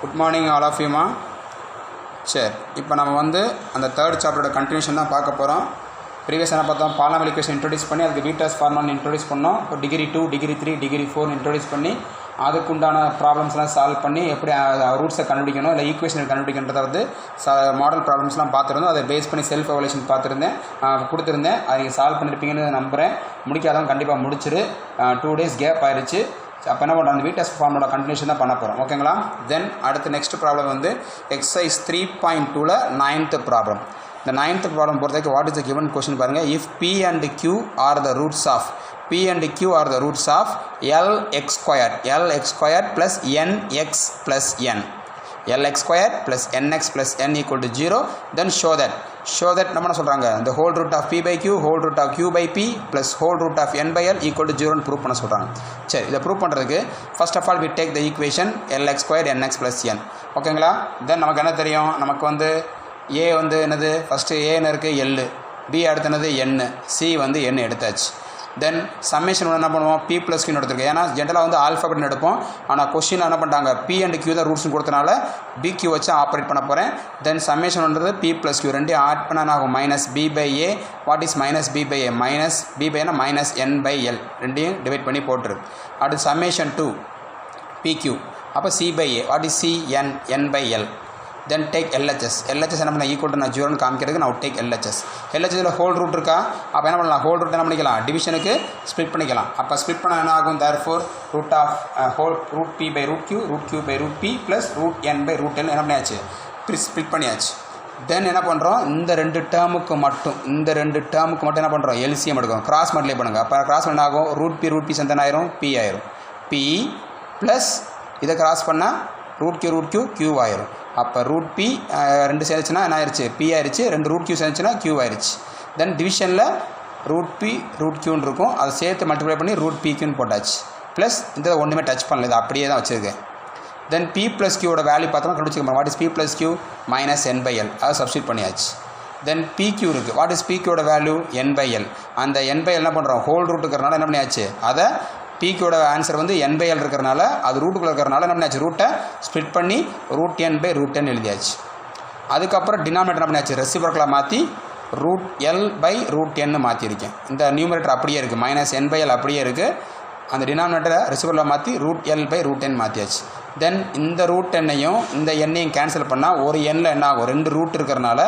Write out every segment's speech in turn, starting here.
Good morning all of யூமா. சரி, இப்போ நம்ம வந்து அந்த தேர்ட் சாப்டரோட கண்டினியூஷன் தான் பார்க்க போகிறோம். ப்ரீவியஸ் என்ன பார்த்தோம், பாலினாமியல் ஈக்குவேஷன் இன்ட்ரோடியூஸ் பண்ணி அதுக்கு பீட்டாஸ் ஃபார்முலா இன்ட்ரோடியூஸ் பண்ணோம். இப்போ டிகிரி 2, டிகிரி 3, டிகிரி 4 இன்ட்ரோடியூஸ் பண்ணி அதுக்குண்டான ப்ராப்ளம்ஸ்லாம் சால்வ் பண்ணி எப்படி ரூட்ஸை கண்டுபிடிக்கணும் இல்லை ஈக்குவேஷனை கண்டுபிடிக்கின்றத வந்து மாடல் ப்ராப்ளம்ஸ்லாம் பார்த்துருந்தோம். அதை பேஸ் பண்ணி செல்ஃப் எவல்யூஷன் கொடுத்துருந்தேன். அதை நீங்கள் சால்வ் பண்ணியிருப்பீங்கன்னு நம்புகிறேன். முடிக்காதவங்க கண்டிப்பாக முடிச்சிரு. 2 days கேப் ஆயிடுச்சு. அப்போ என்ன பண்ணுறோம், அந்த வீட்டஸ் ஃபார்மோட கண்டினியூஷன் தான் பண்ண போகிறோம். ஓகேங்களா? தென் அடுத்து நெக்ஸ்ட் ப்ராப்ளம் வந்து எக்ஸசைஸ் 3.2ல 9th ப்ராப்ளம். இந்த 9th ப்ராப்ளம் பொறுத்தவரைக்கும் what is the given question பாருங்கள். If P and Q are the roots of LX squared plus NX plus N, LX squared plus NX plus N equal to 0, then show that நம்ம என்ன சொல்கிறாங்க, the whole root of P by Q, whole root of Q by P plus whole root of N by L equal to 0 prove பண்ண சொல்கிறாங்க. சரி, இதை prove பண்ணுறதுக்கு first of all we take the equation LX squared NX plus N. ஓகேங்களா? தென் நமக்கு என்ன தெரியும், நமக்கு வந்து A வந்து என்னது, ஃபஸ்ட்டு ஏன்னு இருக்குது L, B அடுத்து என்னது N, C வந்து N எடுத்தாச்சு. தென் சம்மேஷன் என்ன பண்ணுவோம், P + Q எடுத்துருக்கு. ஏன்னா ஜென்ரலாக வந்து ஆல்ஃபாபெட் எடுப்போம். ஆனால் கொஸ்டின் என்ன பண்ணிட்டாங்க, P and Q தான் ரூட்ஸ்னு கொடுத்தனால BQ வச்சு ஆப்ரேட் பண்ண போகிறேன். தென் சம்மேஷன் வந்து P + Q ரெண்டையும் ஆட் பண்ண ஆகும் -B/A. What is -B/A? -B/A -N/L ரெண்டையும் டிவைட் பண்ணி போட்டுரு. அடுத்து சம்மேஷன் 2 PQ, அப்போ C/A. What is CN? N/L. Then take LHS என்ன பண்ண ஈக்குவல் டு நான் 0ன்னு காமிக்கிறதுக்கு நான் டேக் LHSல ஹோல் ரூட் இருக்கா. அப்போ என்ன பண்ணலாம், ஹோல் ரூட் என்ன பண்ணிக்கலாம், டிவிஷனுக்கு ஸ்ப்ளிட் பண்ணிக்கலாம். அப்போ ஸ்ப்ளிட் பண்ண என்ன ஆகும், therefore root of root P by root Q, root Q by root P plus root N by root N என்ன பண்ணியாச்சு, ஸ்ப்ளிட் பண்ணியாச்சு. தென் என்ன பண்ணுறோம், இந்த ரெண்டு டேர்முக்கு மட்டும் என்ன பண்ணுறோம், LCM எடுக்கிறோம், கிராஸ் மல்டிப்ளை பண்ணுங்கள். அப்போ கிராஸ் என்ன ஆகும், ரூட் P சந்தன ஆயிரும், P ஆயிரும். P ப்ளஸ் இதை கிராஸ் பண்ணால் ரூட் Q Q ஆயிரும். அப்போ ரூட் P ரெண்டு சேர்ந்துச்சுன்னா என்ன ஆயிடுச்சு, P ஆயிடுச்சு. ரெண்டு ரூட் Q சேர்ந்துச்சுன்னா Q ஆயிடுச்சு. தென் டிவிஷனில் ரூட் P ரூட் Qன்னு இருக்கும், அதை சேர்த்து மல்டிப்ளை பண்ணி ரூட் PQன்னு போட்டாச்சு. ப்ளஸ் இந்த ஒன்றுமே டச் பண்ணல, இது அப்படியே தான் வச்சுருக்கேன். தென் P + Qவோட வேல்யூ பார்த்தோம்னா கண்டுபிடிச்சிக்கணும். What is P + Q? -N/L. அதை சப்ஸ்டியூட் பண்ணியாச்சு. தென் PQ இருக்குது. வாட் இஸ் PQவோட வேல்யூ? N/L. அந்த N/L என்ன பண்ணுறோம், ஹோல் ரூட் இருக்கிறனால என்ன பண்ணியாச்சு, அதை PQவோட ஆன்சர் வந்து N/L இருக்கிறனால, அது ரூட்டுக்குள்ள இருக்கிறனால என்ன பண்ணியாச்சு, ரூட்டை ஸ்ப்ளிட் பண்ணி root N by root N எழுதியாச்சு. அதுக்கப்புறம் டினாமினேட்டர் என்ன பண்ணியாச்சு, ரெசிப்ரோக்கலாக மாற்றி root L by root N மாற்றிருக்கேன். இந்த நியூமரேட்டர் அப்படியே இருக்குது, -N/L அப்படியே இருக்குது. அந்த டினாமினேட்டரை ரெசிப்ரோக்கலாக மாற்றி root L by root N மாற்றியாச்சு. தென் இந்த ரூட் எண்ணையும் இந்த எண்ணையும் கேன்சல் பண்ணால் ஒரு எண்ணில் என்ன ஆகும், ரெண்டு ரூட் இருக்கிறனால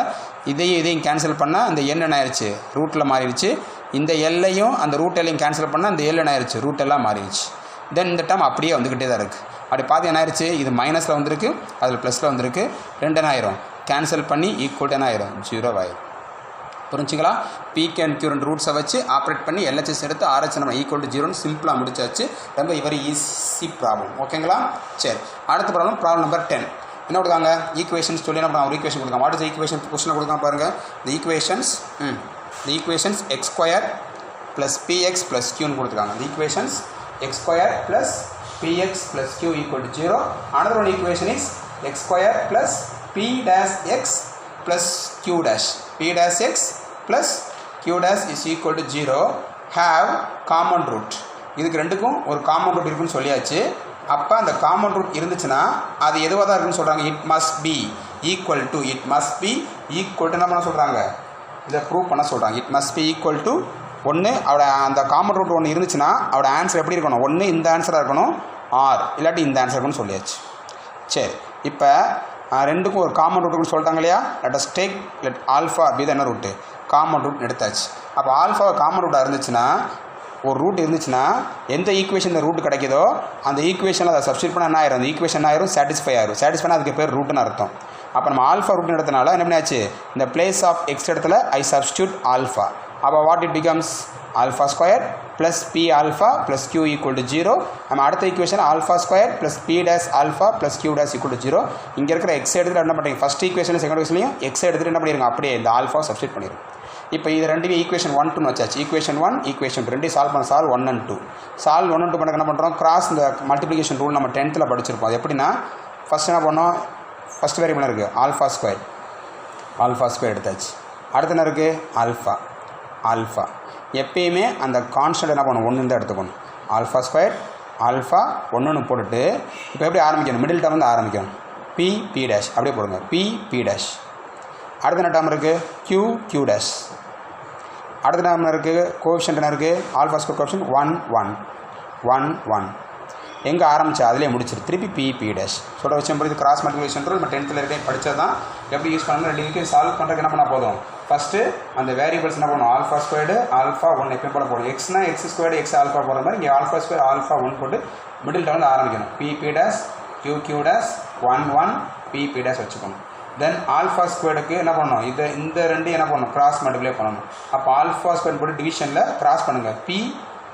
இதையும் கேன்சல் பண்ணால் அந்த எண் என்ன ஆயிடுச்சு, ரூட்டில் மாறிடுச்சு. இந்த எல்லையும் அந்த ரூட் எல்லையும் கேன்சல் பண்ணால் இந்த எல் என்ன ஆயிடுச்சு, ரூட் எல்லாம் மாறிடுச்சு. தென் இந்த டைம் அப்படியே வந்துக்கிட்டே தான் இருக்குது. அப்படி பார்த்து என்ன ஆயிடுச்சு, இது மைனஸில் வந்திருக்கு, அதில் ப்ளஸில் வந்திருக்கு. ரெண்டு என்ன ஆயிரும், கேன்சல் பண்ணி ஈக்குவல் என்ன ஆயிரும், 0 ஆயிரும். புரிஞ்சுங்களா? PQ and Q ரெண்டு ரூட்ஸை வச்சு ஆப்ரேட் பண்ணி LHS எடுத்து RH நம்ம ஈக்குவல் டு 0ன்னு சிம்பிளாக முடிச்சாச்சு. ரொம்ப வெரி ஈஸி ப்ராப்ளம். ஓகேங்களா? சரி, அடுத்த ப்ராப்ளம் நம்பர் 10. என்ன கொடுக்காங்க, ஈக்குவேஷன்ஸ் சொல்லி என்ன பண்ணாங்க, ஒரு ஈக்குவேஷன் கொடுக்காங்க. வாட் இஸ் ஈக்குவேஷன் கொஸ்டின் கொடுக்காம பாருங்கள். The equations x squared plus px plus qன்னு கொடுத்துருக்காங்க. The equations x squared plus px plus q equal to 0. Another one equation is x squared plus p dash x plus q dash. P dash x plus q dash is equal to 0. Have common root. இதுக்கு ரெண்டுக்கும் ஒரு common root இருக்குன்னு சொல்லியாச்சு. அப்போ அந்த common root இருந்துச்சுன்னா அது எதுவாக தான் இருக்குன்னு சொல்கிறாங்க, it must be equal to என்ன பண்ண சொல்கிறாங்க, இதை ப்ரூவ் பண்ண சொல்கிறாங்க. It must be equal to ஒன்று, அவட அந்த காமன் ரூட் ஒன்று இருந்துச்சுன்னா அவட ஆன்சர் எப்படி இருக்கணும், ஒன்று இந்த ஆன்சராக இருக்கணும், ஆர் இல்லாட்டி இந்த ஆன்சர் இருக்குன்னு சொல்லியாச்சு. சரி, இப்போ ரெண்டுக்கும் ஒரு காமன் ரூட்டுன்னு சொல்லிட்டாங்க இல்லையா. லெட் ஆல்ஃபா பி தான் என்ன ரூட்டு, காமன் ரூட் எடுத்தாச்சு. அப்போ ஆல்ஃபா காமன் ரூட்டாக இருந்துச்சுன்னா, ஒரு ரூட் இருந்துச்சுன்னா எந்த ஈக்குவேஷன் ரூட் கிடைக்குதோ அந்த ஈக்குவேஷனில் அதை சப்ஸ்டியூட் பண்ண என்ன ஆயிரும், அந்த ஈக்குவேஷன் ஆயிரும் சாட்டிஸ்ஃபை பண்ணால் அதுக்கு பேர் ரூட்டுன்னு அர்த்தம். அப்போ நம்ம ஆல்ஃபா ரூட்னு எடுத்தனால என்ன பண்ணியாச்சு, இந்த பிளேஸ் ஆஃப் எக்ஸ் இடத்துல ஐ சப்ஸ்டியூட் ஆல்ஃபா. அப்போ what it becomes, alpha square plus p alpha plus q equal to 0. நம்ம அடுத்த equation alpha square plus p dash alpha plus q dash equal to 0. இங்கே இருக்கிற x எடுத்துகிட்டு என்ன பண்ணுறீங்க, first equation second ஈக்குவேஷன்லையும் x எடுத்துகிட்டு என்ன பண்ணிடுங்க, அப்படியே இந்த ஆல்ஃபா சப்ஸ்டியூட் பண்ணிடுங்க. இப்போ இது ரெண்டுமே ஈக்குவேஷன் 1 2 வச்சாச்சு. ஈக்குவேஷன் 1 ஈக்குவேஷன் 2 ரெண்டையும் சால்வ் 1 and 2. சால்வ் 1 and 2 பண்ண என்ன பண்ணுறோம், கிராஸ் இந்த மல்டிப்ளிகேஷன் ரூல் நம்ம 10th படிச்சிருப்போம். அது எப்படின்னா, ஃபஸ்ட் என்ன பண்ணோம், ஃபஸ்ட் வேரியபிள் இருக்குது ஆல்ஃபா ஸ்கொயர் எடுத்தாச்சு. அடுத்து என்ன இருக்குது, ஆல்ஃபா. எப்பயுமே அந்த கான்ஸ்டன்ட் என்ன பண்ணணும், 1 தான் எடுத்துக்கணும். ஆல்ஃபா ஸ்கொயர் ஆல்ஃபா 1 போட்டுட்டு இப்போ எப்படி ஆரம்பிக்கணும், மிடில் டேர்ம் வந்து ஆரம்பிக்கணும். பி பி டேஷ் அப்படியே போடுங்க பி பி டேஷ். அடுத்த என்ன டேர்ம் இருக்குது q q டேஷ். அடுத்த டேர்ம் என்ன இருக்குது கோஎஃபிஷியன்ட் என்ன இருக்குது ஆல்ஃபா ஸ்கொயர் கோஎஃபிஷியன்ட் 1 1 1 1 எங்கே ஆரம்பிச்சு அதிலே முடிச்சிரு திருப்பி பி பி டேஷ். சொல்கிற விஷயம் புரியுது. கிராஸ் மல்டிப்ளிகேஷன் ரூல் நம்ம 10th இருக்க படித்தது தான். எப்படி யூஸ் பண்ணணும் 2 ஈக்குவேஷன் சால்வ் பண்ணுறதுக்கு என்ன பண்ணால் போதும் ஃபஸ்ட்டு அந்த வேரியபிள்ஸ் என்ன பண்ணணும் ஆல்ஃபா ஸ்கொயர்டு ஆல்ஃபா 1 எப்பயும் போல போடும். எக்ஸ்னா எக்ஸ் ஸ்கொயர்டு எக்ஸ் ஆல்ஃபா போகிற மாதிரி இங்கே ஆல்ஃபா ஸ்கொயர் ஆல்ஃபா 1 போட்டு மிடில் டவுன் ஆரம்பிக்கணும். P p dash q q dash 1 1 p p dash வச்சுக்கணும். தென் ஆல்ஃபா ஸ்கொயர்டுக்கு என்ன பண்ணணும் இந்த ரெண்டு என்ன பண்ணணும் கிராஸ் மல்டிப்ளை பண்ணணும். அப்போ ஆல்ஃபா ஸ்கொயர் போட்டு டிவிஷனில் கிராஸ் பண்ணுங்கள் பி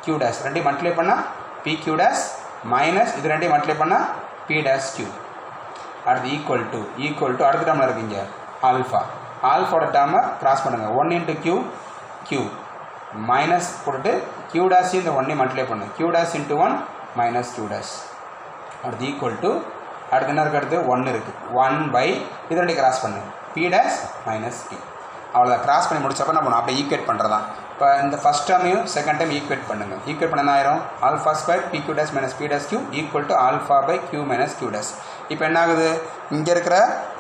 q டேஷ் ரெண்டையும் மல்டிப்ளை பண்ணால் பி q டேஷ் மைனஸ் இது ரெண்டையும் மல்டிப்ளை பண்ணால் பி டேஷ் q. அடுத்து ஈக்குவல் டு அடுத்த டேர்மில் இருக்குங்க ஆல்ஃபாவோட டேர்மை கிராஸ் பண்ணுங்கள் 1 இன்ட்டு q மைனஸ் போட்டுட்டு q டேஷ் இந்த 1 மல்டிப்ளை பண்ணு q dash into 1 minus q dash. அடுத்து ஈக்குவல் டு அடுத்து என்ன இருக்குது அடுத்து 1 இருக்குது 1 பை இது ரெண்டு கிராஸ் பண்ணு பி டேஷ் மைனஸ் p. அவ்வளோதான் கிராஸ் பண்ணி முடிச்சப்போ நம்ம அப்படியே ஈக்குவேட் பண்ணுறதான். இப்போ இந்த ஃபஸ்ட் டைமையும் செகண்ட் டைம் ஈக்குவேட் பண்ணுங்கள். ஈக்குவேட் பண்ண என்ன ஆயிரும் alpha square p q dash minus p dash q equal to alpha by q minus q dash. இப்போ என்ன ஆகுது இங்கே இருக்கிற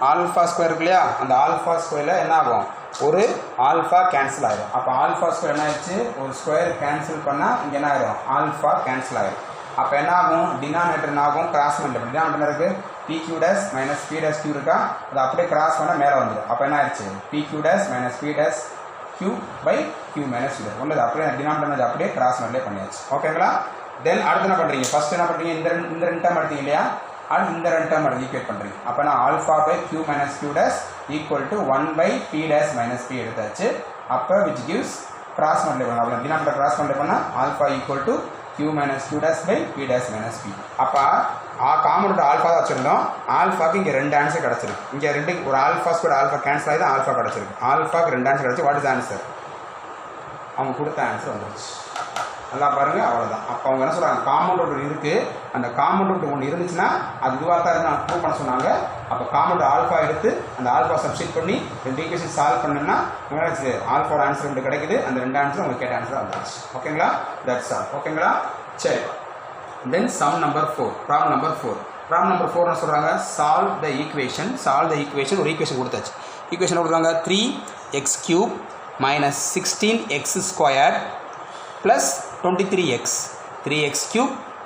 ஆல்ஃபா ஸ்கொயர் இருக்கு இல்லையா அந்த ஆல்ஃபா ஸ்கொயரில் என்ன ஆகும் ஒரு ஆல்ஃபா கேன்சல் ஆகிடும். அப்போ ஆல்ஃபா ஸ்கொயர் என்ன ஆயிடுச்சு ஒரு ஸ்கொயர் கேன்சல் பண்ணால் இங்கே என்ன ஆகிடும் ஆல்ஃபா கேன்சல் ஆகிடும். அப்போ என்ன ஆகும் டினாமினேட்டர் என்ன ஆகும் கிராஸ் மல்டிப்ளை டினாமினேட்டர் இருக்குது p q dash minus p dash q இருக்கா அதை அப்படியே கிராஸ் பண்ணால் மேலே வந்துடும். அப்போ என்ன ஆயிடுச்சு p q dash minus p dash q by q minus q dash ஒன்று அப்படியே டினாமினேட்டர் அப்படியே கிராஸ் மல்டிப்ளை பண்ணியாச்சு. ஓகேங்களா. தென் அடுத்து என்ன பண்ணுறீங்க ஃபஸ்ட்டு என்ன பண்ணுறீங்க இந்த ரெண்டு டேர்ம் எடுத்தீங்க இல்லையா அடுத்து இந்த ரெண்டு டேர்ம் எடுத்து ஈக்குவேட் பண்ணுறீங்க. அப்போ நான் alpha by q minus q dash equal to 1 by p dash minus p எடுத்தாச்சு. அப்போ விச் கிவ்ஸ் கிராஸ் மல்டிப்ளை பண்ணலாம் அவ்வளோ டினாமினேட்டர் கிராஸ் மல்டிப்ளை பண்ணால் alpha equal to q minus q dash by p dash minus p. அப்போ காமனோட alpha தான் வச்சுருந்தோம். ஆல்ஃபாக்கு இங்கே ரெண்டு ஆன்சர் கிடச்சிருக்கு. இங்கே ரெண்டு ஒரு ஆல்ஃபா ஸ்கொயர் ஆல்ஃபா கேன்சல் ஆகி தான் ஆல்ஃபா கிடச்சிருக்கு. ஆல்ஃபாக்கு ரெண்டு ஆன்சர் கிடச்சி வாட் இஸ் ஆன்சர் அவங்க கொடுத்த ஆன்சர் வந்துருச்சு. நல்லா பாருங்கள் அவ்வளோதான். அப்போ அவங்க என்ன சொல்கிறாங்க காமௌண்ட் ரூட் இருக்குது அந்த காமௌண்ட் ரூட் ஒன்று இருந்துச்சுன்னா அது இதுவாக தான் இருந்து ப்ரூவ் பண்ண சொன்னாங்க. அப்போ காமௌண்ட் ஆல்ஃபா எடுத்து அந்த ஆல்ஃபா சப்ஸ்டிட் பண்ணி ரெண்டு ஈக்குவேஷன் சால்வ் பண்ணோம்னா ஆல்ஃபாவோட ஆன்சர் ரெண்டு கிடைக்குது. அந்த ரெண்டு ஆன்சர் உங்களுக்கு கேட்ட ஆன்சர் வந்துருச்சு. ஓகேங்களா தட்ஸ் ஆல். ஓகேங்களா சரி. Then sum number 4 problem number 4 என்ன சொல்கிறாங்க சால்வ் த ஈக்குவேஷன் ஒரு ஈக்குவேஷன் கொடுத்தாச்சு. ஈக்குவேஷன் கொடுத்தாங்க 3x³ minus 16x square plus 23x 3x³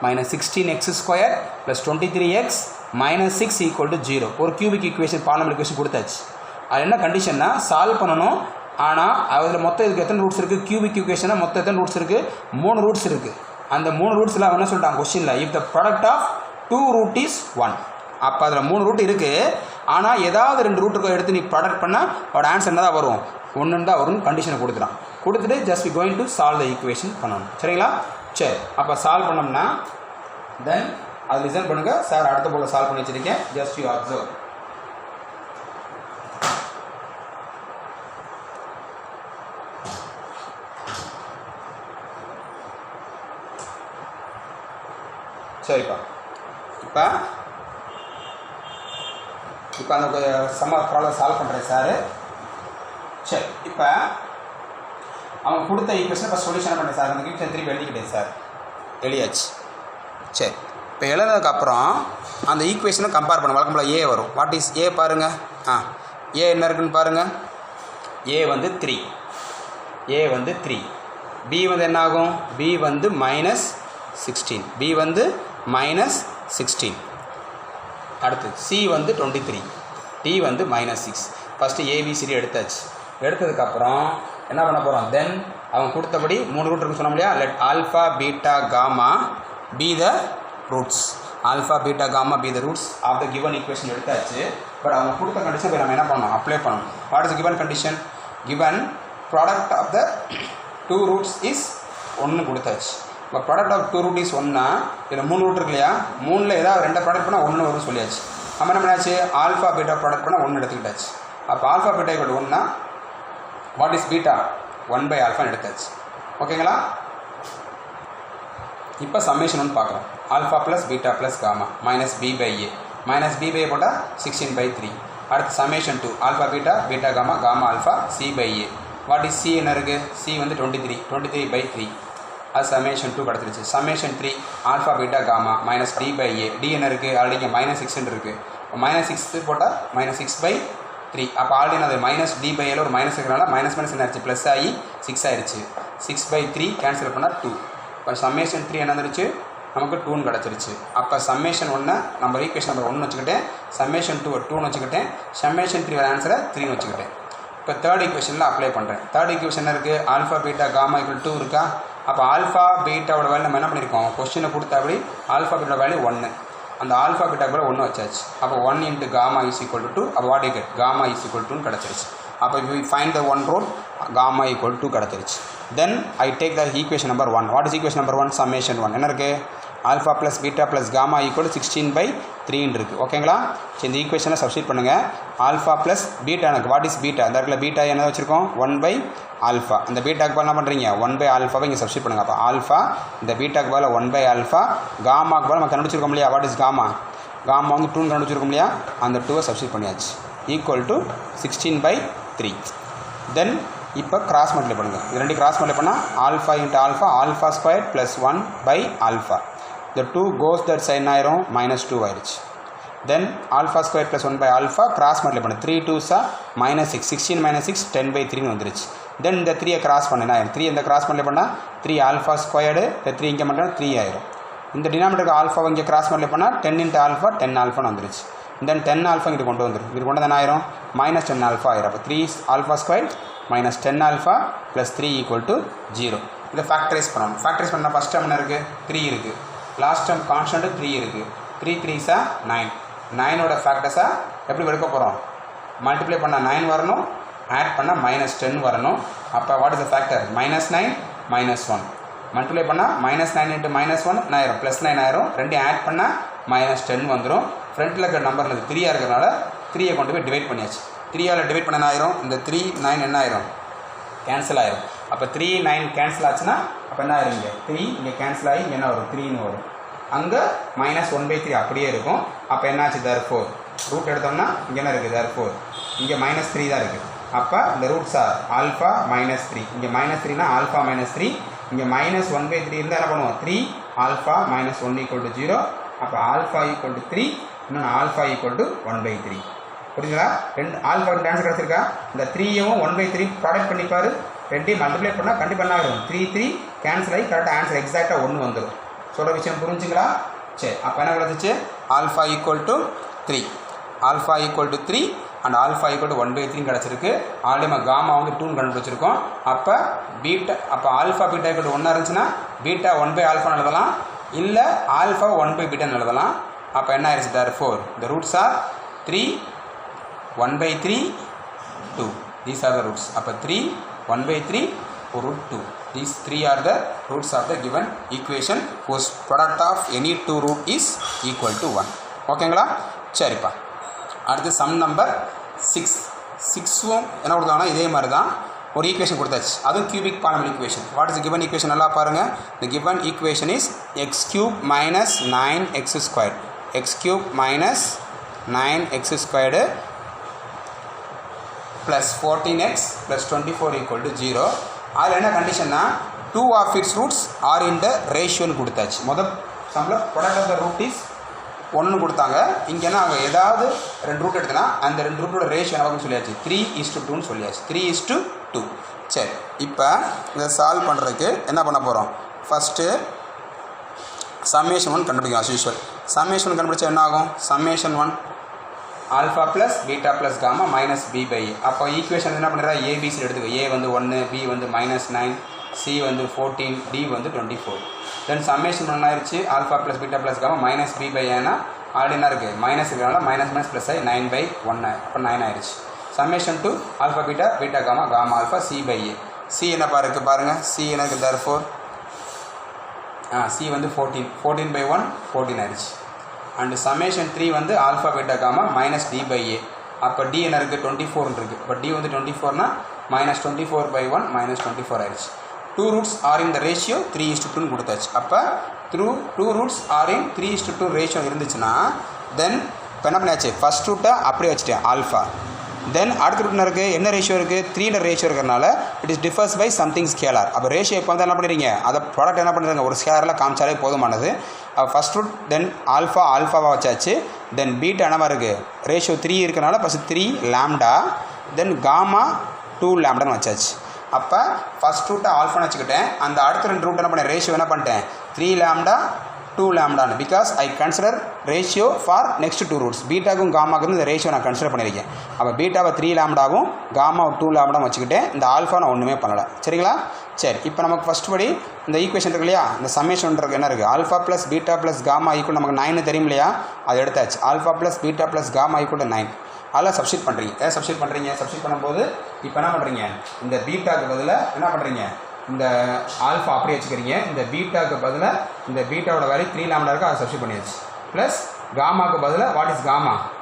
minus 16x square plus 23x minus 6 equal to 0 ஒரு கியூபிக் ஈக்குவேஷன் பாலினாமியல் ஈக்குவேஷன் கொடுத்தாச்சு. அது என்ன கண்டிஷன்னா சால்வ் பண்ணணும். ஆனால் அதில் மொத்தம் இதுக்கு எத்தனை ரூட்ஸ் இருக்குது கியூபிக் ஈக்குவேஷனாக மொத்தம் எத்தனை ரூட்ஸ் இருக்குது 3 ரூட்ஸ் இருக்குது. அந்த 3 ரூட்ஸில் என்ன சொல்லிட்டாங்க கொஸ்டினில் if the product of 2 root is 1. அப்போ அதில் 3 ரூட் இருக்குது. ஆனால் ஏதாவது 2 ரூட்டுக்கு எடுத்து நீ ப்ராடக்ட் பண்ணால் அவரோட ஆன்சர் என்ன தான் வரும் 1 தான் வரும்னு கண்டிஷனை கொடுத்துட்டு just going to solve the equation பண்ணணும். சரிங்களா சரி. அப்போ சால்வ் பண்ணோம்னா தென் அது லிசன் பண்ணுங்கள் சார் அடுத்த போல் சால்வ் பண்ணி வச்சுருக்கேன் ஜஸ்ட் யூ அப்சர்வ். சரிப்பா இப்போ அந்த சம்ம ப்ராப்ளம் சால்வ் பண்ணுறேன் சார். சரி இப்போ அவங்க கொடுத்த ஈக்குவேஷன் இப்போ சொல்யூஷன் பண்ணேன் சார். அந்த ஈக்குவேஷன் திருப்பி எழுதிக்கிட்டேன் சார் எழுதியாச்சு. சரி இப்போ எழுதுனதுக்கப்புறம் அந்த ஈக்குவேஷனை கம்பேர் பண்ண வழக்கம் போல் ஏ வரும். வாட் இஸ் ஏ பாருங்கள். ஏ என்ன இருக்குன்னு பாருங்கள். ஏ வந்து 3 பி வந்து என்ன ஆகும் பி வந்து -16 அடுத்து சி வந்து 23 டி வந்து -6. ஃபஸ்ட்டு ஏபிசிடி எடுத்ததுக்கப்புறம் என்ன பண்ண போகிறோம் தென் அவங்க கொடுத்தபடி 3 ரூட் இருக்குன்னு சொன்னோம் இல்லையா let alpha beta gamma be the roots of the given equation எடுத்தாச்சு. பட் அவங்க கொடுத்த கண்டிஷன் போய் நம்ம என்ன பண்ணணும் அப்ளை பண்ணணும். What is given condition given product of the 2 roots is 1 கொடுத்தாச்சு. இப்போ ப்ராடக்ட் ஆஃப் 2 ரூட் இஸ் 1னா இதில் 3 ரூட் இருக்கு இல்லையா 3ல் ஏதாவது 2 ப்ராடக்ட் பண்ணால் 1 வரும்னு சொல்லியாச்சு. நம்ம என்ன பண்ணாச்சு ஆல்ஃபா பீட்டா ப்ராடக்ட் பண்ணால் 1 எடுத்துக்கிட்டாச்சு. அப்போ ஆல்ஃபா பீட்டா ஈக்குவல் 1னா வாட் இஸ் பீட்டா 1/ஆல்ஃபான்னு எடுத்தாச்சு. ஓகேங்களா. இப்போ சம்மேஷன் ஒன்று பார்க்குறோம். Alpha plus beta plus gamma -b/a போட்டால் 16/3. அடுத்து summation 2 alpha beta gamma alpha c/a. What is C என்ன இருக்குது சி வந்து 23/3 அது சம்மேஷன் 2 கிடச்சிருச்சு. Summation 3 alpha beta gamma -d/a. D என்ன இருக்குது ஆல்ரெடி இங்கே -6 இருக்குது -6 போட்டால் -6/3. அப்போ ஆல்ரெடி அது -d/l ஒரு மைனஸ் இருக்கிறனால மைனஸ் மைனஸ் என்ன ஆச்சு ப்ளஸ் ஆகி 6 ஆயிடுச்சு. 6/3 கேன்சல் பண்ணால் 2. இப்போ சம்மேஷன் 3 என்ன வந்துருச்சு நமக்கு 2ன்னு கிடச்சிருச்சு. அப்போ சம்மேஷன் 1 நம்ம ஈக்குவேஷன் நம்பர் 1 வச்சுக்கிட்டேன், சம்மேஷன் 2ன்னு வச்சுக்கிட்டேன், சம்மேஷன் 3 ஆன்சரை 3ன்னு வச்சுக்கிட்டேன். இப்போ தேர்ட் ஈக்குவேஷனில் அப்ளை பண்ணுறேன். தேர்ட் ஈக்குவேஷன் இருக்குது ஆல்ஃபா பீட்டா காமா = 2 இருக்கா. அப்போ ஆல்ஃபா பீட்டாவோட வேல்யூ நம்ம என்ன பண்ணியிருக்கோம் கொஸ்டினை கொடுத்தாபடி ஆல்ஃபா பீட்டோட வேல்யூ 1. அந்த ஆல்ஃபா பீட்டா கூட 1 வச்சாச்சு. அப்போ 1 × காமா = 2. அப்போ வாட் யூ கெட் காமா = 2ன்னு கிடச்சிருச்சு. அப்போ we find the one root gamma = 2 கிடச்சிருச்சு. Then I take the equation number 1. What is equation number 1? Summation 1 என்ன இருக்குது alpha plus beta plus gamma = 16/3 இருக்குது. ஓகேங்களா. சரி இந்த ஈக்குவேஷனை சப்ஸ்டிட் பண்ணுங்கள். ஆல்ஃபா ப்ளஸ் பீட்டா எனக்கு வாட் இஸ் பீட்டா அந்த இடத்துல பீட்டா என்ன வச்சுருக்கோம் 1/α. இந்த பீட்டாக்கு பதில் என்ன பண்ணுறீங்க 1/ஆல்ஃபாவை இங்கே சப்ஸ்டிட் பண்ணுங்கள். அப்போ ஆல்ஃபா இந்த பீட்டாக்கு பதில் 1/ஆல்ஃபா, காமாக்கு பதில் நம்ம கண்டுபிடிச்சிருக்கோம் இல்லையா வாட் இஸ் காமா வந்து 2ன்னு கண்டுபிடிச்சிருக்கோம் இல்லையா அந்த 2வை சப்ஸ்டிட் பண்ணியாச்சு = 16/3. தென் இப்போ கிராஸ் மல்டிப்ளை பண்ணுங்கள். இது ரெண்டு கிராஸ் மல்டிப்ளை பண்ணால் ஆல்ஃபா × ஆல்ஃபா ஆல்ஃபா ஸ்கொயர் + 1/ஆல்ஃபா. இந்த 2 கோஸ் தட் சைன் ஆயிரும் -2 ஆயிடுச்சு. தென் ஆல்ஃபா ஸ்கொயர் + 1/ஆல்ஃபா கிராஸ் மல்டிப்ளை பண்ணு 3 2s -6 16 - 6 10/3ன்னு வந்துருச்சு. தென் இந்த 3யை கிராஸ் பண்ணினா 3 இந்த கிராஸ் மல்டிப்ளை பண்ணால் 3 ஆல்ஃபா ஸ்கொயர்டு இந்த 3 இங்கே மட்டும் 3 ஆயிரும். இந்த டினாமினேட்டருக்கு ஆல்ஃபாவை இங்கே கிராஸ் மல்டிப்ளை பண்ணால் 10 × ஆல்ஃபா 10 ஆல்ஃபான்னு வந்துருச்சு. தென் 10 ஆல்ஃபா இங்கே கொண்டு வந்துடும். இது கொண்டு வந்து ஆயிரும் -10 ஆல்ஃபா ஆயிரும். அப்போ 3 ஆல்ஃபா ஸ்கொயர் -10 ஆல்ஃபா + 3 = 0. இதை ஃபேக்டரைஸ் பண்ணணும். ஃபேக்டரைஸ் பண்ணால் ஃபஸ்ட் டேர்ம் என்ன இருக்குது 3 இருக்குது, லாஸ்ட் டேர்ம் கான்ஸ்டன்ட் 3 இருக்குது. 3 3s 9. 9ஓட ஃபேக்டர்ஸாக எப்படி எடுக்க போகிறோம் மல்டிப்ளை பண்ணால் 9 வரணும், ஆட் பண்ணால் -10 வரணும். அப்போ what is the factor -9 -1. Multiply பண்ணால் -9 × -1 ஆயிரும் +9 ஆயிரும். ரெண்டு ஆட் பண்ணால் -10 வந்துடும். ஃப்ரண்ட்டில் இருக்கிற நம்பரில் 3 இருக்கிறனால 3யை கொண்டு போய் டிவைட் பண்ணியாச்சு. 3ஆல் டிவைட் பண்ண ஆயிரும். இந்த 3 9 என்ன ஆயிரும் கேன்சல் ஆயிரும். அப்போ 3 9 கேன்சல் ஆச்சுன்னா அப்போ என்ன ஆயிரும் இங்கே 3 இங்கே கேன்சல் ஆகி இங்கே என்ன வரும் 3ன்னு வரும். அங்கே -1/3 அப்படியே இருக்கும். அப்போ என்னாச்சு therefore ரூட் எடுத்தோம்னா இங்கே என்ன இருக்குது therefore இங்கே -3 தான் இருக்குது. அப்போ இந்த ரூட்ஸ் ஆல்ஃபா -3 இங்கே -3னா ஆல்ஃபா -3 இங்கே -1/3 இருந்தால் என்ன பண்ணுவோம் 3 ஆல்ஃபா -1 = 0. அப்போ ஆல்ஃபா = 3 இன்னொன்று ஆல்ஃபா = 1/3. புரியுங்களா. ரெண்டு ஆல்ஃபா ஆன்சர் கிடச்சிருக்கா. இந்த 3யும் 1/3 ப்ராடக்ட் பண்ணிப்பார். ரெண்டையும் மல்டிப்ளை பண்ணால் கண்டிப்பாக என்ன ஆகிடும் 3 3 கேன்சல் ஆகி கரெக்டாக ஆன்சர் எக்ஸாக்டாக 1 வந்துடும். சொல்கிற விஷயம் புரிஞ்சுங்களா. சரி அப்போ என்ன கிடச்சிச்சு ஆல்ஃபா = 3 ஆல்ஃபா = 3 அண்ட் ஆல்ஃபா = 1/3 கிடச்சிருக்கு. ஆல்ரெடி நம்ம காமா வந்து 2ன்னு கண்டுபிடிச்சிருக்கோம். அப்போ பீட்டா அப்போ ஆல்ஃபா பீட்டா = 1 இருந்துச்சுன்னா பீட்டா 1/ஆல்ஃபா எழுதலாம், இல்லை ஆல்ஃபா 1/பீட்டா எழுதலாம். அப்போ என்ன ஆயிடுச்சு therefore the roots are 3 1/3 2. These are the roots. அப்போ 3 1/3 √2. These 3 are the roots of the given equation whose product of any two root is equal to 1. ஓகேங்களா. சரிப்பா. அடுத்து சம் நம்பர் 6ம் என்ன கொடுத்தாங்கன்னா இதே மாதிரி தான் ஒரு ஈக்குவேஷன் கொடுத்தாச்சு. அதுவும் cubic polynomial equation. What is given equation நல்லா பாருங்கள். the given equation is x³ - 9x² x³ - 9x² plus 14x plus 24 = 0. அதில் என்ன கண்டிஷன்னா 2 of its roots are in the ரேஷியோன்னு கொடுத்தாச்சு. முதல் சம்மில் product of the root is 1 கொடுத்தாங்க. இங்கேனா அவங்க ஏதாவது 2 ரூட் எடுத்தனா அந்த 2 ரூட்டோட ரேஷியோ என்ன சொல்லியாச்சு 3:2ன்னு சொல்லியாச்சு. 3:2. சரி இப்போ இதை சால்வ் பண்ணுறதுக்கு என்ன பண்ண போகிறோம் ஃபஸ்ட்டு சம்மேஷன் 1 கண்டுபிடிக்கும் as usual. சம்மேஷன் 1 கண்டுபிடிச்சா என்ன ஆகும் summation 1 alpha plus beta plus gamma -b/a. அப்போ ஈக்குவேஷன் என்ன பண்ணுறா ஏபிசி எடுத்துக்கோ. ஏ வந்து 1, பி வந்து -9, சி வந்து 14, டி வந்து 24. தென் சம்மேஷன் 1 ஆயிடுச்சு. Alpha plus beta plus gamma -b/a already என்ன இருக்குது மைனஸ் இருக்கிறனால மைனஸ் ப்ளஸ் ஆகி 9/1 அப்போ 9 ஆயிடுச்சு. Summation 2 alpha beta beta gamma gamma alpha c/a. C என்னப்பா இருக்குது பாருங்கள். சி எனக்கு therefore சி வந்து 14/1 14 ஆயிடுச்சு. அண்டு சம்மேஷன் 3 வந்து ஆல்ஃபா பீட்டா காமா -d/a. அப்போ டி என்ன இருக்குது 24 இருக்குது. இப்போ டி வந்து 24னா -24/1 -24 ஆயிடுச்சு. 2 roots are in the ratio 3:2ன்னு கொடுத்தாச்சு. அப்போ 2 roots are in 3:2 ரேஷியோ இருந்துச்சுன்னா தென் இப்போ என்ன பண்ணியாச்சு ஃபஸ்ட் ரூட்டை அப்படியே வச்சுட்டேன் ஆல்ஃபா. தென் அடுத்த என்ன இருக்குது, என்ன ரேஷியோ இருக்குது, 3 ரேஷியோ இருக்கிறனால it is differs by something scalar. அப்போ ரேஷியோ இப்போ வந்து என்ன பண்ணுறீங்க, அதை ப்ராடக்ட் என்ன பண்ணுறீங்க, ஒரு ஸ்கேலரில் காமிச்சாலே போதுமானது. ஃபஸ்ட் ரூட் தென் ஆல்ஃபாவாக வச்சாச்சு. தென் பீட்டா என்னவா இருக்குது, ரேஷியோ 3 இருக்கிறனால ஃபஸ்ட் 3 லாம்டா தென் காமா 2 லாம்டான்னு வச்சாச்சு. அப்போ ஃபஸ்ட் ரூட்டை ஆல்ஃபான்னு வச்சுக்கிட்டேன். அந்த அடுத்த 2 ரூட் என்ன பண்ணேன், ரேஷியோ என்ன பண்ணிட்டேன், 3 லாம்டா 2 லாம்டான்னு. Because I consider ratio for next 2 roots. பீட்டாக்கும் காமாவுக்கும் இந்த ரேஷியோ நான் கன்சிடர் பண்ணியிருக்கேன். அப்போ பீட்டாவை 3 லாம்டாவும் காமாவை 2 லாம்டாவும் வச்சுக்கிட்டேன். இந்த ஆல்ஃபா நான் ஒன்றுமே பண்ணலை. சரிங்களா? சரி, இப்போ நமக்கு ஃபஸ்ட் படி இந்த ஈக்குவேஷன் இருக்கு இல்லையா, இந்த சம்மேஷன் இருக்கு என்ன இருக்குது, alpha plus beta plus gamma equal நமக்கு 9 தெரியும் இல்லையா, அது எடுத்தாச்சு. Alpha plus beta plus gamma equal 9. அதில் சப்ஸ்டிட் பண்ணுறீங்க. சப்ஸ்டிட் பண்ணும்போது இப்போ என்ன பண்ணுறீங்க, இந்த பீட்டாக்கு பதிலாக என்ன பண்ணுறீங்க, இந்த ஆல்ஃபா அப்படியே வச்சுக்கிறீங்க. இந்த பீட்டாக்கு பதிலாக இந்த பீட்டாவோட வேல்யூ 3 லாம்டா இருக்குது, அதை சப்ஸ்டிட் பண்ணியாச்சு. ப்ளஸ் காமாவுக்கு பதிலாக வாட் இஸ்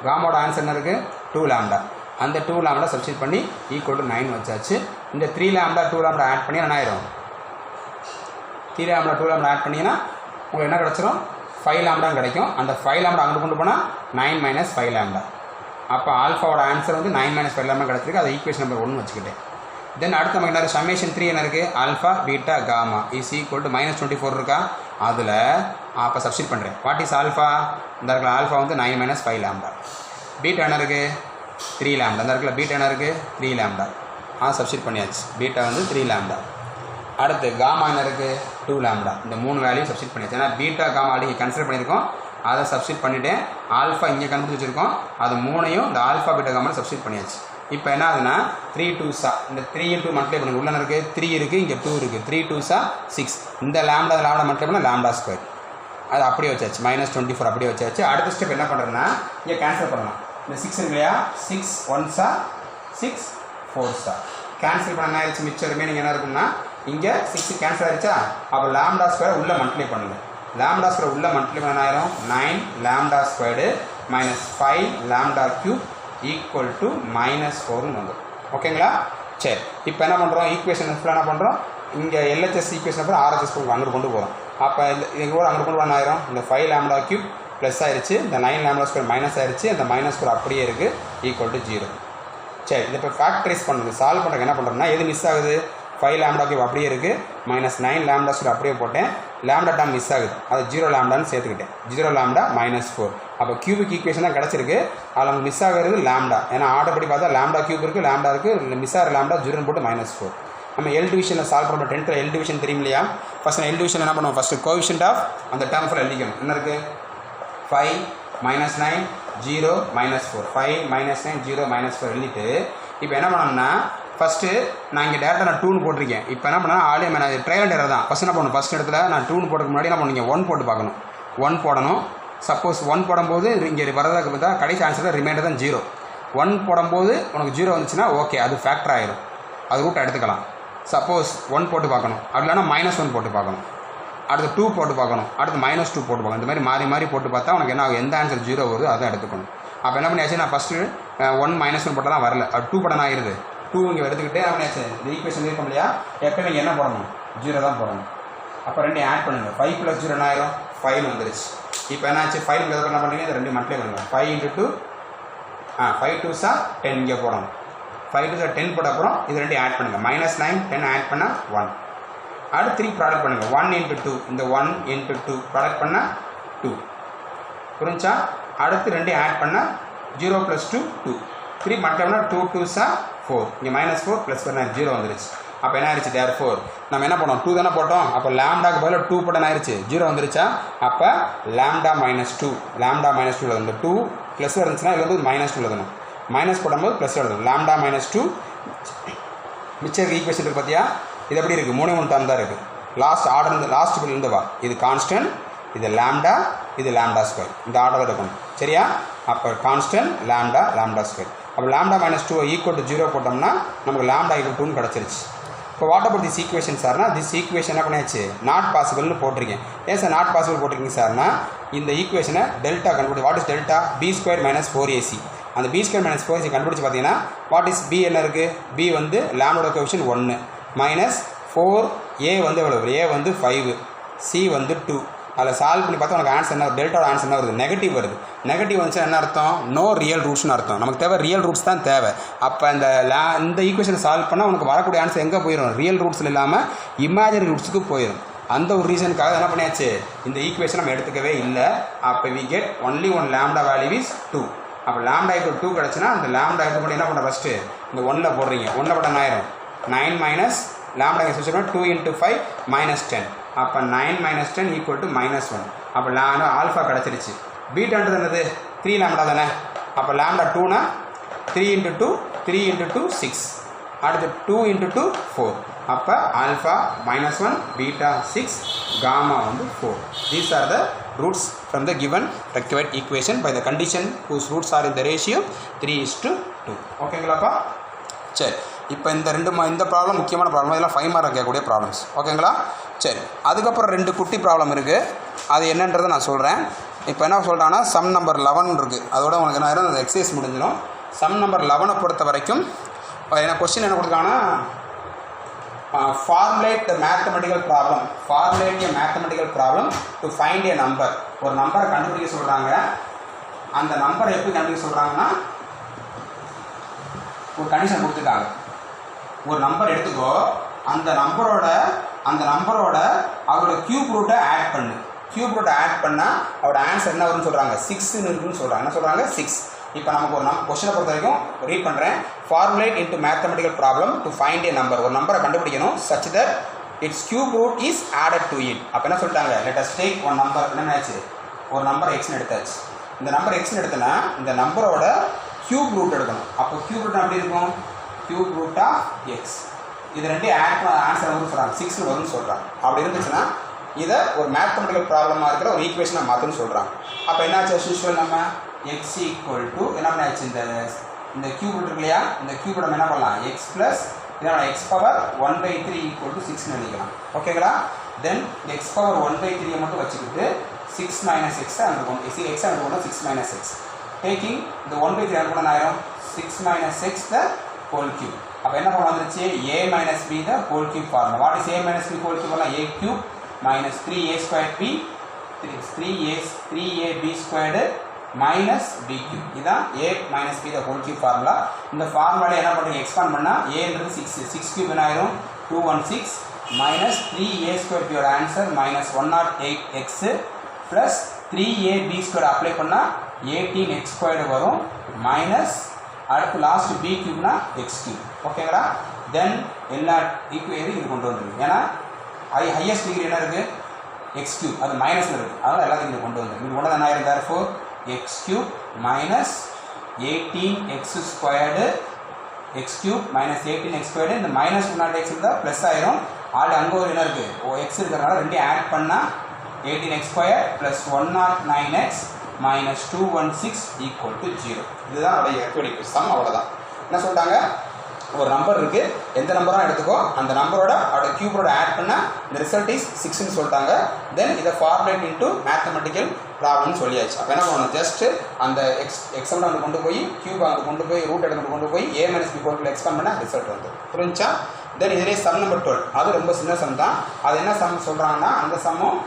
காமாவோட ஆன்சர் என்ன இருக்குது, 2 லாம்டா. அந்த 2 லாம்டா சப்ஸ்டிட் பண்ணி ஈக்குவல் டு 9 வச்சாச்சு. இந்த 3 லாம்டா 2 லாம்டா ஆட் பண்ணி என்ன ஆயிரும், 3 லாம்டா 2 லாம்டா ஆட் பண்ணிங்கன்னா உங்களுக்கு என்ன கிடச்சிரும், 5 லாம்டான்னு கிடைக்கும். அந்த 5 லாம்டா அங்கே கொண்டு போனால் 9 மைனஸ் 5 லாம்டா. அப்போ ஆல்ஃபாவோட ஆன்சர் வந்து 9 மைனஸ் 5 லாம்டா கிடச்சிருக்கு. அதை ஈக்குவேஷன் நம்பர் 1 வச்சுக்கிட்டேன். தென் அடுத்த நமக்கு என்ன சம்மேஷன் 3 என்ன இருக்குது, alpha beta gamma is equal to -24 இருக்கா, அதில் அப்போ சப்ஸ்டிட் பண்ணுறேன். வாட் இஸ் ஆல்ஃபா, இந்த இருக்கிற ஆல்ஃபா வந்து 9 மைனஸ் 5 லாம்டா. பீட்டா என்ன இருக்குது, 3 லாம்டா. இந்த இருக்கிற பீட்டா என்ன இருக்குது, 3 லாம்டா. சப்ஸ்டிட் பண்ணியாச்சு. பீட்டா வந்து 3 லாம்டா. அடுத்து காமா என்ன இருக்குது, 2 லாம்டா. இந்த 3 வேல்யூ சப்ஸ்டிட் பண்ணியாச்சு. ஏன்னா பீட்டா காமா ஆல்ரெடி கன்சிடர் பண்ணியிருக்கோம், அதை சப்ஸ்டிட் பண்ணிவிட்டேன். ஆல்ஃபா இங்கே கண்டுபிடிச்சி வச்சுருக்கோம், அது 3ஐயும் இந்த ஆல்ஃபா பீட்டா காமாவில் சப்ஸ்டிட் பண்ணியாச்சு. இப்போ என்ன ஆகுதுன்னா 3 2s இந்த 3 இன்ட்டு மல்டிப்ளை பண்ணி உள்ள இருக்குது 3 இருக்குது, இங்கே 2 இருக்குது. 3 2s 6. இந்த லாம்டா மல்டிப்ளை பண்ணால் லாம்டா ஸ்கொயர். அது அப்படியே வச்சாச்சு. -24 அப்படியே வச்சாச்சு. அடுத்த ஸ்டெப் என்ன பண்ணுறதுன்னா இங்கே கேன்சல் பண்ணலாம். இந்த 6 இருக்கு இல்லையா, 6 1s 6 4s கேன்சல் பண்ண என்ன ஆயிடுச்சு, மிச்சம் ரிமைனிங் என்ன இருக்குன்னா இங்கே 6 கேன்சல் ஆயிடுச்சா. அப்போ லாம்டா ஸ்கொயர் உள்ளே மல்டிப்ளை பண்ணுங்க. லாம்டா ஸ்கொயர் உள்ளே மல்டிப்ளை பண்ண ஆயிரும் 9 lambda squared minus 5 lambda cube equal to -4ன்னு வந்துடும். ஓகேங்களா? சரி, இப்போ என்ன பண்ணுறோம், ஈக்குவேஷன் ஃபுல்லாக என்ன பண்ணுறோம், இங்கே எல்ஹெச்எஸ் ஈக்குவேஷன் அப்புறம் ஆர்ஹெச்எஸ் அங்கே கொண்டு போகிறோம். அப்போ எங்கள் கூட அங்கே கொண்டு போன ஆயிரும், இந்த 5 லாம்டா கியூப் ப்ளஸ் ஆயிடுச்சு, இந்த 9 லாம்டா ஸ்கொயர் மைனஸ் ஆயிடுச்சு, இந்த -4 அப்படியே இருக்குது ஈக்குவல் டு 0. சரி, இதை இப்போ ஃபேக்டரைஸ் பண்ணுறது சால்வ் பண்ணுறதுக்கு என்ன பண்ணுறோம்னா எது மிஸ் ஆகுது, 5 லாம்டா கியூப் அப்படியே இருக்குது, -9 லாம்டா ஸ்கொயர் அப்படியே போட்டேன், லாம்டா டம் மிஸ் ஆகுது, அது 0 லாம்டான்னு சேர்த்துக்கிட்டேன். 0 லாம்டா -4. அப்போ கியூபிக் ஈக்குவேஷன் தான் கிடச்சிருக்கு. அதில் நமக்கு மிஸ் ஆகிறது லாம்டா. ஏன்னா ஆர்டர் படி பார்த்தா லாம்டா கியூப் இருக்குது, லாம்டா இருக்குது, மிஸ் ஆகிற லாம்டா 0 போட்டு -4. நம்ம எல் டிவிஷனில் சால்வ் பண்ணுற 10th எல் டிவிஷன் தெரியும் இல்லையா. ஃபஸ்ட் நான் எல் டிவிஷன் என்ன பண்ணுவோம், ஃபஸ்ட்டு கோஎஃபிஷியன்ட் ஆஃப் அந்த டேர்ம் ஃபுல்லாக எழுதிக்கணும். என்ன இருக்குது, 5 -9 0 -4 5 -9 0 -4 எழுதிட்டு இப்போ என்ன பண்ணோம்னா ஃபஸ்ட்டு நான் இங்கே டேரெக்டாக நான் 2ன்னு போட்டிருக்கேன். இப்போ என்ன பண்ணால் ஆல்ரெடி நான் ட்ரையல் அண்ட் எரர் தான். ஃபஸ்ட் என்ன பண்ணணும், ஃபஸ்ட் இடத்துல நான் 2ன்னு போட்டுக்கு முன்னாடி என்ன பண்ணுங்க 1 போட்டு பார்க்கணும். 1 போடணும். சப்போஸ் 1 போடும்போது இங்கே வரதாக பார்த்தா கடைசி ஆன்சரில் ரிமைண்டர் தான் 0. 1 போடும்போது உனக்கு 0 வந்துச்சுன்னா ஓகே, அது ஃபேக்டர் ஆகிடும், அது ரூட்டை எடுத்துக்கலாம். சப்போஸ் 1 போட்டு பார்க்கணும், அப்படி இல்லைனா -1 போட்டு பார்க்கணும், அடுத்து 2 போட்டு பார்க்கணும், அடுத்து -2 போட்டு பார்க்கணும். இந்த மாதிரி மாறி மாறி போட்டு பார்த்தா உனக்கு என்ன எந்த ஆன்சர் 0 வருது அதை எடுத்துக்கணும். அப்போ என்ன பண்ணியாச்சு, நான் ஃபஸ்ட்டு 1 -1 போட்டால் தான் வரல, அது 2 போட ஆகிடுது. 2 இங்கே எடுத்துக்கிட்டு என்ன பண்ணியாச்சு, இந்த ஈக்குவேஷன் இருக்க இல்லையா, எப்போ நீங்கள் என்ன போடணும் 0 தான் போடணும். அப்போ 2 ஆட் பண்ணுங்கள். 5 + 0 என்ன ஆயிரும் 5 வந்துருச்சு. இப்போ என்னாச்சு 5 என்ன பண்ணுறீங்க, இந்த 2 மல்டிப்ளை பண்ணுங்கள். 5 × 2 5 2s 10 இங்கே போடணும். 5 2s 10 போட்ட அப்புறம் இது 2 ஆட் பண்ணுங்கள். -9 10 ஆட் பண்ணால் 1. அடுத்து 3 ப்ராடக்ட் பண்ணுங்கள். 1 × 2 இந்த 1 × 2 ப்ராடக்ட் பண்ணால் 2 புரிஞ்சா. அடுத்து 2 ஆட் பண்ணால் 0 + 2 2 3 மல்டிப்ளை பண்ணால் 2 2s 4 இங்கே -4 + 0 வந்துருச்சு. அப்போ என்ன ஆயிடுச்சு, therefore நம்ம என்ன பண்ணோம் 2 தானே போட்டோம். அப்போ லாம்டாக்கு பதிலாக 2 போட்டோன்னு ஆயிடுச்சு, 0 வந்துருச்சா. அப்போ லாம்டா -2 லாம்டா -2 எழுதணும். 2 ப்ளஸ் இருந்துச்சுன்னா இதில் வந்து -2 எழுதணும். மைனஸ் போடும்போது ப்ளஸ் எழுதணும். லாம்டா -2 மிச்சம் ஈக்குவேஷன் இருக்குது பார்த்தியா, இது எப்படி இருக்குது 3 டேர்ம் தான் இருக்குது. லாஸ்ட் ஆர்டர் லாஸ்ட் பில்லேருந்து வா, இது கான்ஸ்டன்ட், இது லாம்டா, இது லாம்டா ஸ்கொயர், இந்த ஆர்டர் இருக்கணும் சரியா. அப்போ கான்ஸ்டன்ட் லாம்டா ஸ்கொயர். அப்போ லாம்டா -2 ஈக்குவல் டு 0 போட்டோம்னா நமக்கு லாம்டா = 2ன்னு கிடச்சிருச்சு. இப்போ வாட் அபவுட் திஸ் ஈக்குவேஷன் சார்னா, திஸ் ஈக்குவேஷன் என்ன பண்ணியாச்சு நாட் பாசிபிள்னு போட்டிருக்கேன். ஏன் சார் நாட் பாசிபிள் போட்டிருக்கீங்க சார்னா, இந்த ஈக்குவேஷனை டெல்டா கண்டுபிடி. What is delta, b² - 4ac. அந்த b² - 4ac கண்டுபிடிச்சி பார்த்தீங்கன்னா வாட் இஸ் b என்ன இருக்குது, b வந்து லாம்டோட கோஎஃபிஷியன்ட் 1 -4a வந்து எவ்வளோ, a வந்து 5, c வந்து 2, அதில் சால்வ் பண்ணி பார்த்தா உனக்கு ஆன்சர் என்ன வருது, டெல்டாவோட ஆன்சர் என்ன வருது, நெகட்டிவ் வருது. நெகட்டிவ் வந்துச்சுன்னா என்ன அர்த்தம், நோ ரியல் ரூட்ஸ்னு அர்த்தம். நமக்கு தேவை ரியல் ரூட்ஸ் தான் தேவை. அப்போ இந்த ஈக்குவேஷனை சால்வ் பண்ணால் உனக்கு வரக்கூடிய ஆன்சர் எங்கே போயிடும், ரியல் ரூட்ஸில் இல்லாமல் இமேஜினரி ரூட்ஸுக்கு போயிடும். அந்த ஒரு ரீசனுக்காக என்ன பண்ணியாச்சு, இந்த ஈக்குவேஷன் நம்ம எடுத்துக்கவே இல்லை. அப்போ we get only one lambda value is 2. அப்போ லாம்டா ஈக்குவல் 2 கிடச்சுன்னா அந்த லாம்டா எடுத்து பண்ணி என்ன பண்ண ஃபஸ்ட்டு இந்த 1 போடுறீங்க. 1 போட்டால் ஆயிரும் 9 மைனஸ் லாம்டா இங்கே சுவிச் பண்ணால் 2 × 5 -10. அப்போ 9 - 10 = -1. அப்போ ஆல்ஃபா கிடச்சிருச்சு. பீட்டான்றது என்னது 3 லாம்டா தானே. அப்போ லாம்டா 2னா 3 × 2 3 × 2 6. அடுத்து 2 × 2 4. அப்போ alpha -1 beta 6 gamma 4. These are the roots from the given required equation by the condition whose roots are in the ratio 3:2. ஓகேங்களாப்பா. சரி, இப்போ இந்த ப்ராப்ளம் முக்கியமான ப்ராப்ளம். இதெல்லாம் 5 மார்க் கேட்கக்கூடிய ப்ராப்ளம்ஸ். ஓகேங்களா. சரி, அதுக்கப்புறம் 2 குட்டி ப்ராப்ளம் இருக்குது. அது என்னன்றதை நான் சொல்கிறேன். இப்போ என்ன சொல்கிறாங்கன்னா சம் நம்பர் 11 இருக்குது. அதோட உனக்கு என்ன ஆயிரும், அந்த எக்ஸசைஸ் முடிஞ்சிடும். சம் நம்பர் 11 பொறுத்த வரைக்கும் என்ன கொஸ்டின் என்ன கொடுத்துருக்காங்கன்னா, formulate a mathematical problem to find a number. ஒரு நம்பரை கண்டுபிடிக்க சொல்கிறாங்க. அந்த நம்பரை எப்படி கண்டுபிடிக்க சொல்கிறாங்கன்னா, ஒரு கண்டிஷன் கொடுத்துருக்காங்க. ஒரு நம்பர் எடுத்துக்கோ, அந்த நம்பரோட அவரோட கியூப் ரூட்டை ஆட் பண்ணு. கியூப் ரூட்டை ஆட் பண்ணால் அவரோட ஆன்சர் என்ன வரும்னு சொல்கிறாங்க, 6ன்னு இருக்குன்னு சொல்கிறாங்க. என்ன சொல்கிறாங்க, 6. இப்போ நமக்கு ஒரு கொஸ்டினை பொறுத்த வரைக்கும் ரீட் பண்ணுறேன். Formulate into mathematical problem to find A number. ஒரு நம்பரை கண்டுபிடிக்கணும் such that its cube root is added to it. அப்போ என்ன சொல்லிட்டாங்க, let us take one number. என்ன ஆச்சு, ஒரு நம்பர் எக்ஸ்னு எடுத்தாச்சு. இந்த நம்பர் எக்ஸ்னு எடுத்தனா இந்த நம்பரோட கியூப் ரூட் எடுக்கணும். அப்போ கியூப் ரூட் எப்படி இருக்கும், கியூப் ரூட் ஆஃப் எக்ஸ். இது ரெண்டையும் ஆட் பண்ண ஆன்சர் வரும்னு சொல்கிறாங்க, 6 வரும்னு சொல்கிறாங்க. அப்படி இருந்துச்சுன்னா இதை ஒரு மேத்தமெட்டிக்கல் ப்ராப்ளமாக இருக்கிற ஒரு ஈக்குவேஷனாக மாற்றுன்னு சொல்கிறாங்க. அப்போ என்னாச்சு, யூஸ்வல் நம்ம x = என்ன பண்ணாச்சு, இந்த கியூப் ரூட் இருக்கு இல்லையா, இந்த கியூப் நம்ம என்ன பண்ணலாம், x ப்ளஸ் x⁻1/3 = 6ன்னு எழுதிக்கலாம். ஓகேங்களா. தென் x⁻1/3 மட்டும் வச்சுக்கிட்டு 6 - x அங்கே கொண்டு x அங்கே கொண்டு 6 - x டேக்கிங் இந்த 1/3 அங்கே கொண்டு ஆயிரும் 6 - x the whole cube. அப்போ என்ன பண்ண வந்துருச்சு, a - b the whole cube formula. What is a - b whole cube? a³ minus 3a² b 3ab² minus b³. இதுதான் a minus b the whole cube formula. இந்த ஃபார்முலாவில் என்ன பண்ணுறீங்க, எக்ஸ்பாண்ட் பண்ணால் a ன்றது 6³ என்ன ஆயிரும் 216 minus 3a² யோட answer -108x plus 3ab² apply பண்ணால் 18x² வரும் மைனஸ் அடுத்து லாஸ்ட் b³ x³. ஓகேங்களா. தென் எல்லா ஈக்குவேஷனும் இது கொண்டு வந்துருக்கு. ஏன்னா ஹையஸ்ட் டிகிரி என்ன இருக்குது, x³ அது மைனஸில் இருக்குது. அதனால் எல்லாத்தையும் இங்கே கொண்டு வந்துருக்கு. இது கொண்டு என்ன ஆயிரும், therefore x³ minus 18x² x³ minus 18x² இந்த மைனஸ் 108x இருந்தால் ப்ளஸ் ஆயிரும். ஆல்ரெடி அங்கே ஒரு என்ன இருக்குது, x இருக்கிறதுனால ரெண்டையும் ஆட் பண்ணால் 18x² plus 109x minus 216 = 0. இதுதான் அவருடைய எக்வடிக்கு சம். அவ்வளோதான். என்ன சொல்லிட்டாங்க, ஒரு நம்பர் இருக்குது, எந்த நம்பராக எடுத்துக்கோ, அந்த நம்பரோட அவரோட கியூபரோட ஆட் பண்ணால் இந்த ரிசல்ட் இஸ் 6ன்னு சொல்லிட்டாங்க. தென் இதை ஃபார்முலேட் இன்டு மேத்தமெட்டிக்கல் ப்ராப்ளம்னு சொல்லியாச்சு. அப்போ என்ன பண்ணணும், ஜஸ்ட் அந்த எக்ஸாம்பிள் அங்கே கொண்டு போய் கியூப் அங்கே கொண்டு போய் ரூட் எடுத்து கொண்டு போய் a - b = எக்ஸ்பாண்ட் பண்ணால் ரிசல்ட் வந்து புரிஞ்சா. தென் இதிலே சம் நம்பர் 12, அது ரொம்ப சின்ன சம் தான். அது என்ன சம் சொல்கிறாங்கன்னா, அந்த சம்மும்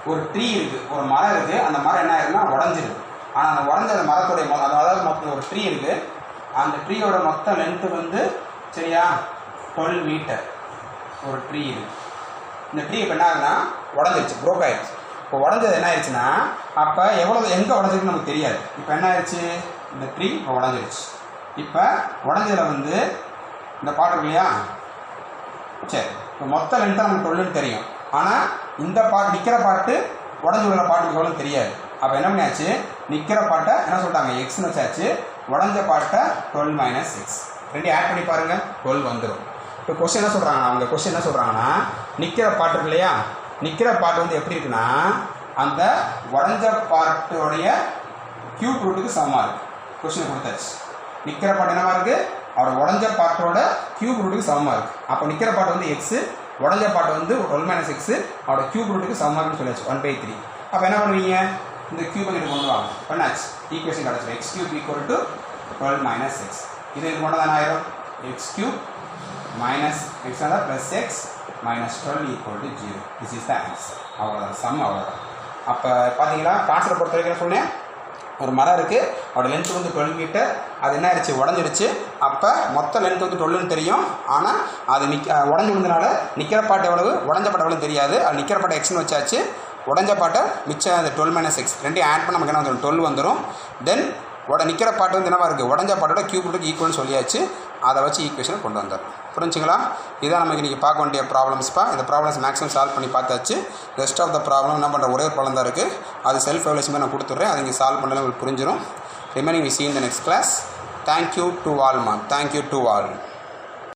ஒரு ட்ரீ இருக்குது, ஒரு மரம் இருக்குது. அந்த மரம் என்ன ஆயிருக்குன்னா உடஞ்சிருக்கு. ஆனால் அந்த உடஞ்ச அந்த மரத்துடைய அதாவது மொத்தம் ஒரு ட்ரீ இருக்குது. அந்த ட்ரீயோட மொத்த லென்த்து வந்து சரியா 12 மீட்டர் ஒரு ட்ரீ இருக்குது. இந்த ட்ரீ இப்போ என்ன ஆகுதுன்னா உடஞ்சிருச்சு, ப்ரோக் ஆயிடுச்சு. இப்போ உடஞ்சது என்ன ஆயிடுச்சுன்னா, அப்போ எங்கே உடஞ்சிருக்குன்னு நமக்கு தெரியாது. இப்போ என்ன ஆயிடுச்சு, இந்த ட்ரீ இப்போ உடஞ்சிருச்சு. இப்போ உடஞ்சதில் வந்து இந்த பாட்டு இருக்கு இல்லையா, சரி இப்போ மொத்த லென்த்தாக நமக்கு 12ன்னு தெரியும். ஆனால் இந்த பாட்டு நிற்கிற பாட்டு உடஞ்சி உள்ள பாட்டுக்கு எவ்வளோன்னு தெரியாது. அப்போ என்ன பண்ணியாச்சு, நிற்கிற பாட்டை என்ன சொல்லிட்டாங்க எக்ஸ்னு வச்சாச்சு, உடஞ்ச பாட்டை 12 - x ரெண்டையும் ஆட் பண்ணி பாருங்கள் 12 வந்துடும். இப்போ கொஸ்டின் என்ன சொல்கிறாங்கன்னா, அவங்க கொஸ்டின் என்ன சொல்கிறாங்கன்னா, நிற்கிற பாட்டு இருக்கு இல்லையா, நிற்கிற பாட்டு வந்து எப்படி இருக்குன்னா அந்த உடஞ்ச பாட்டோடைய கியூப் ரூட்டுக்கு சமமாக இருக்குது. கொஸ்டின் கொடுத்தாச்சு. நிற்கிற பாட்டு என்னவா இருக்குது, அவரோட உடஞ்ச பாட்டோட கியூப் ரூட்டுக்கு சமமாக இருக்குது. அப்போ நிற்கிற பாட்டு வந்து எக்ஸு, உடஞ்ச பாட்டு வந்து 12 - x அவரோட கியூப் ரூட்டுக்கு சமமாக இருக்குன்னு சொல்லியாச்சு 1/3. அப்போ என்ன பண்ணுவீங்க, இந்த கியூபை கிட்ட கொண்டு வாங்க, பண்ணாச்சு ஈக்குவேஷன் கிடச்சிடும். x³ = 12 - x. இது கொண்டு தான் ஆயிரும் x³ minus x plus x minus 12 = 0. This is the answer. அவ்வளோதான் சம். அவ்வளோதான். அப்போ பார்த்தீங்களா கான்செப்டை பொறுத்த வரைக்கும் சொன்னேன், ஒரு மரம் இருக்குது, அதோட லென்த் வந்து 12 மீட்டர், அது என்ன ஆயிடுச்சு உடஞ்சிருச்சு. அப்போ மொத்த லென்த் வந்து 12ன்னு தெரியும், ஆனால் அது உடஞ்சி விழுந்தனால நிற்கிற பாட்டு எவ்வளவு உடஞ்ச பாட்டு எவ்வளவு தெரியாது. அது நிற்கிற பாட்டு எக்ஸ்னு வச்சாச்சு, உடஞ்ச பாட்டை மிச்சம் அந்த 12 - x ரெண்டையும் ஆட் பண்ண நமக்கு என்ன வந்துடும் 12 வந்துடும். தென் நிற்கிற பாட்டு வந்து என்னவா இருக்குது உடஞ்ச பாட்டோட கியூப் ரூட்டுக்கு ஈக்குவல்னு சொல்லியாச்சு. அதை வச்சு ஈக்குவேஷனை கொண்டு வந்தார். புரிஞ்சுங்களா? இதான் நமக்கு இன்றைக்கி பார்க்க வேண்டிய ப்ராப்ளம்ஸ்ப்பா. இந்த ப்ராப்ளம்ஸ் மேக்ஸிமம் சால்வ் பண்ணி பார்த்தாச்சு. ரெஸ்ட் ஆஃப் த ப்ராப்ளம் என்ன பண்ணுற ஒரே ப்ராப்ளம் தான் இருக்குது, அது செல்ஃப் எவல்யூஷன் நான் கொடுத்துட்றேன். அதை இங்கே சால்வ் பண்ணலாம் உங்களுக்கு புரிஞ்சிடும். Remaining we see in the next class. Thank you to all, man. Thank you to all.